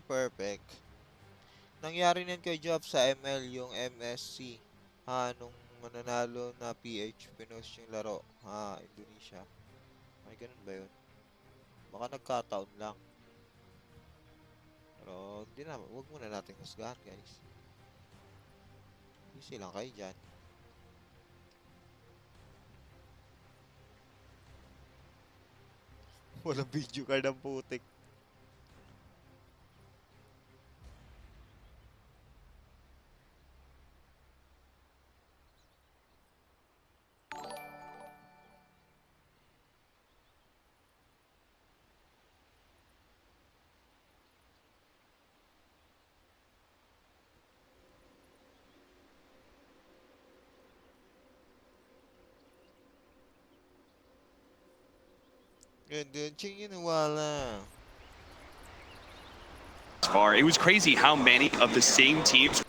Perfect. Nangyari niyan kay Job sa ML yung MSC. Nung mananalo na PH pinost yung laro. Indonesia. Ay, ganun ba yun? Baka nagkataon lang. Pero, hindi na. Huwag muna natin husgahan, guys. Easy lang kayo dyan. Walang video card ang putik. Far. It was crazy how many of the same teams.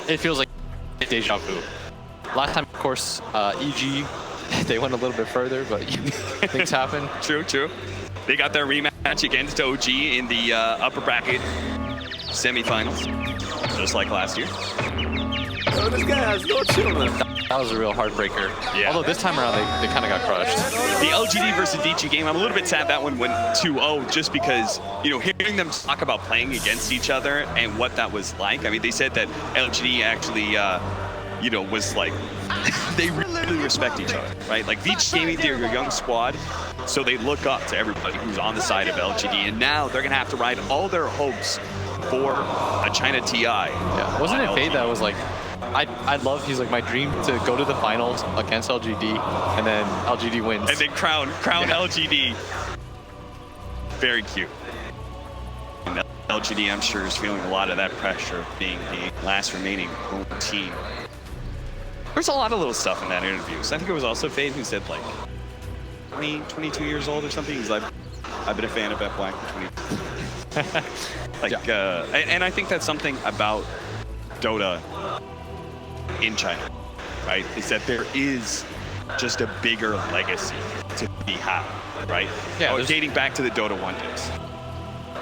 It feels like deja vu. Last time, of course, EG, they went a little bit further, but things happen. True, true. They got their rematch against OG in the upper bracket semifinals, just like last year. Oh, this guy has no children. That was a real heartbreaker. Yeah. Although this time around, they kind of got crushed. The LGD versus DG game, I'm a little bit sad that one went 2-0 just because, you know, hearing them talk about playing against each other and what that was like. I mean, they said that LGD actually, you know, was like, they really respect each other, right? Like, VG Gaming, they're a young squad, so they look up to everybody who's on the side of LGD. And now they're going to have to ride all their hopes for a China TI. Yeah. Wasn't it Fade that was like, I love, he's like, my dream to go to the finals against LGD, and then LGD wins. And then crown LGD. Very cute. And LGD, I'm sure, is feeling a lot of that pressure of being the last remaining home team. There's a lot of little stuff in that interview. So I think it was also Fade who said, like, 22 years old or something. He's like, I've been a fan of FY for 20. Like, yeah. And I think that's something about Dota in China, right? Is that there is just a bigger legacy to be had, right? Yeah, dating back to the Dota 1 days.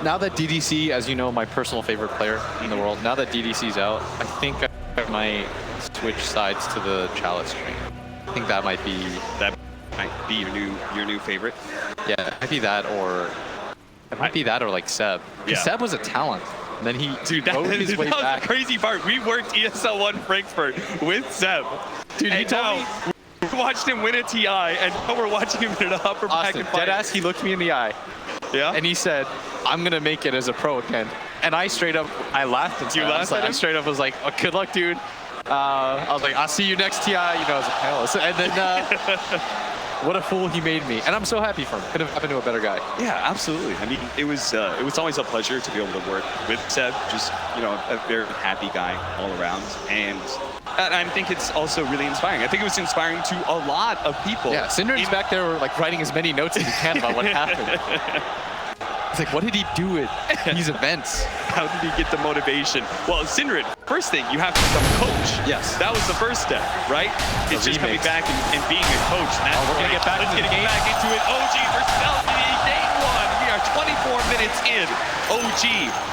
Now that DDC, as you know, my personal favorite player in the world, now that DDC's out, I think I might switch sides to the Chalice train. I think that might be your new favorite. Yeah, it might be that, or it might be that, or like Seb. Because Seb was a talent. And then he rode his way that back. Was the crazy part. We worked ESL 1 Frankfurt with Seb. Dude, he told me. We watched him win a TI, and now we're watching him in an upper bracket fight. Deadass, he looked me in the eye. Yeah? And he said, I'm going to make it as a pro again. And I straight up, I laughed. And you laughed at him? I straight up was like, oh, good luck, dude. I was like, I'll see you next TI. You know, I was like, hell. And then, what a fool he made me. And I'm so happy for him. Could have happened to a better guy. Yeah, absolutely. I mean, it was always a pleasure to be able to work with Seb. Just, you know, a very happy guy all around. And I think it's also really inspiring. I think it was inspiring to a lot of people. Yeah, Synder's back there like writing as many notes as he can about what happened. It's like, what did he do at these events? How did he get the motivation? Well, Syndrid, first thing, you have to become a coach. Yes. That was the first step, right? It's just coming back and being a coach. And we're going to get back into the game. Back into it. OG versus LGD, game 1. We are 24 minutes in. OG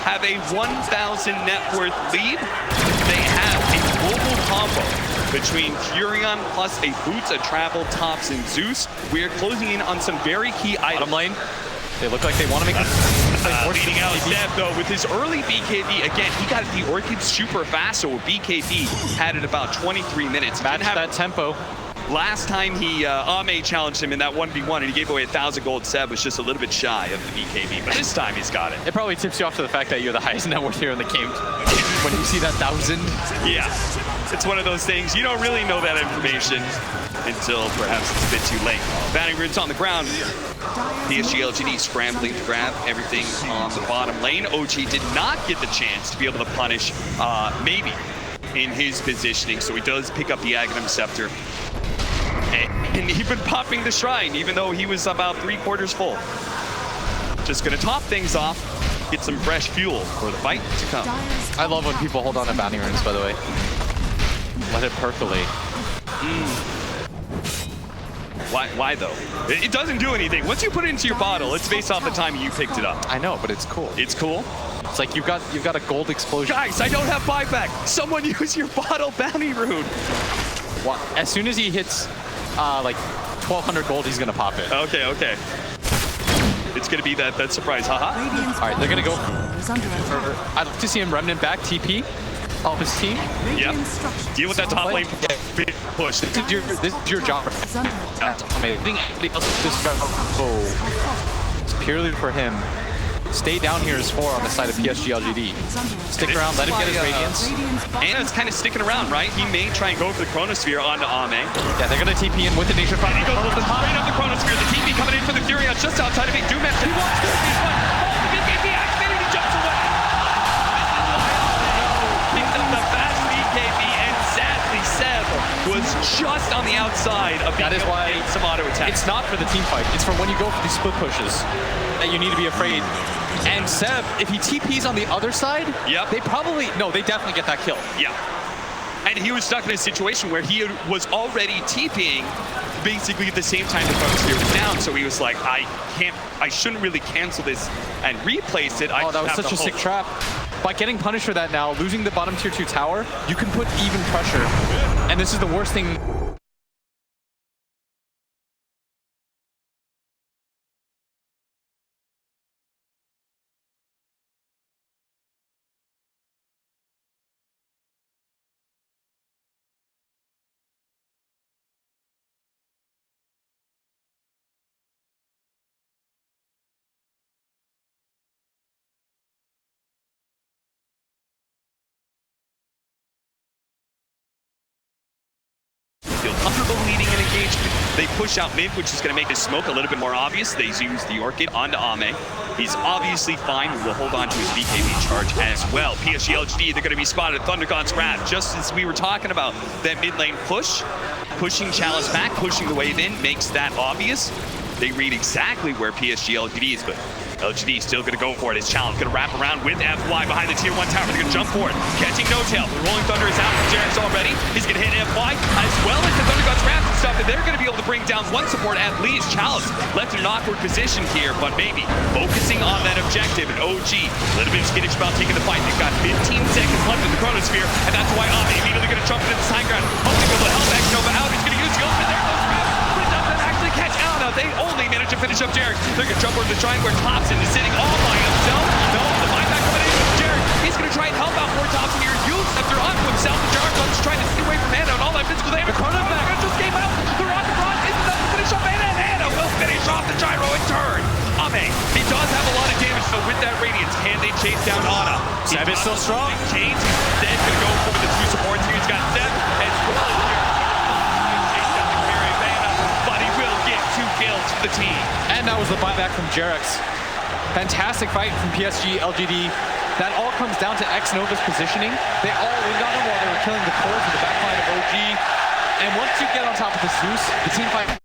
have a 1,000 net worth lead. They have a global combo between Furion plus a Boots, a Travel, Tops, and Zeus. We are closing in on some very key items. Bottom lane. They look like they want to make leading out Zeb, though, with his early BKB. Again, he got the Orchid super fast, so BKB had it about 23 minutes. Match that tempo. Last time he Ame challenged him in that 1v1 and he gave away 1,000 gold. Seb was just a little bit shy of the BKB, but this time he's got it. It probably tips you off to the fact that you're the highest net worth here in the game. When you see that 1,000. Yeah, it's one of those things. You don't really know that information until perhaps it's a bit too late. Batting grids on the ground. PSG LGD scrambling to grab everything on the bottom lane. OG did not get the chance to be able to punish maybe in his positioning, so he does pick up the Aghanim Scepter. And even popping the Shrine, even though he was about 3/4 full. Just gonna top things off, get some fresh fuel for the fight to come. I love when people hold on to bounty runes, by the way. Let it percolate. Why though? It doesn't do anything. Once you put it into your bottle, it's based off the time you picked it up. I know, but it's cool. It's cool. It's like you've got a gold explosion. Guys, I don't have buyback. Someone use your bottle bounty rune. As soon as he hits like 1,200 gold, he's gonna pop it. Okay, okay. It's gonna be that surprise, haha. All right, they're gonna go. I'd like to see him Remnant back, TP, help his team. Yep. Deal with that top lane push. This is your job. That's amazing. Anybody else this it's purely for him. Stay down here as 4 on the side of PSG LGD. Stick around, let him get his Radiance. Ana's kind of sticking around, right? He may try and go for the Chronosphere onto Ame. Yeah, they're gonna TP in with the Nation Fire. He goes straight up the Chronosphere. The TP coming in for the Fury just outside of it. Doom has he wants to. He's one. Oh, the BKB activated. He jumps away. Picks up the fast BKB, and sadly Seb was just on the outside of that is why some auto attack. It's not for the team fight. It's for when you go for these split pushes that you need to be afraid. And Seb, if he TPs on the other side, yep. They definitely get that kill. Yeah. And he was stuck in a situation where he was already TPing basically at the same time the Chronosphere was down. So he was like, I shouldn't really cancel this and replace it. Oh, that was such a sick trap. By getting punished for that now, losing the bottom tier 2 tower, you can put even pressure. And this is the worst thing. Feel comfortable leading an engagement. They push out mid, which is going to make his smoke a little bit more obvious. They use the Orchid onto Ame. He's obviously fine. Will hold on to his BKB charge as well. PSG LGD, they're going to be spotted at Thundergod's Wrath. Just as we were talking about that mid lane push, pushing Chalice back, pushing the wave in, makes that obvious. They read exactly where PSG LGD is, but LGD still going to go for it. His Chalice going to wrap around with FY behind the tier 1 tower. They're going to jump for it. Catching No Tail. The Rolling Thunder is out from Jarex already. He's going to hit FY as well as the Thunder God's Wrath and stuff. And they're going to be able to bring down one support at least. Chalice left in an awkward position here, but maybe focusing on that objective. And OG, a little bit skittish about taking the fight. They've got 15 seconds left in the Chronosphere, and that's why Ame immediately going to jump into the side ground. Hoping to help X-Nova out. He's going to use the ultimate there. But it doesn't actually catch Ana. They only manage to finish up Jarex. They're going to jump over the triangle where Thompson is sitting all by himself. No, the buyback coming in from Jarex. He's going to try and help out more Thompson here. Use Scepter onto himself. The Jargon's trying to see away from Ana and all that physical damage. Chronoback just came out. The Rock of Rock isn't enough to finish off Ana, and Ana will finish off the Gyro in turn. Ame, he does have a lot of damage, so with that Radiance, can they chase down Ana? Seb is still strong. Chains, he's instead going to go for the 2 supports here. He's got Seb as well as but he will get 2 kills for the team. And that was the buyback from Jarex. Fantastic fight from PSG LGD. That all comes down to X-Nova's positioning. They all leaned on him while they were killing the cores in the backline of OG. And once you get on top of the Zeus, the team fight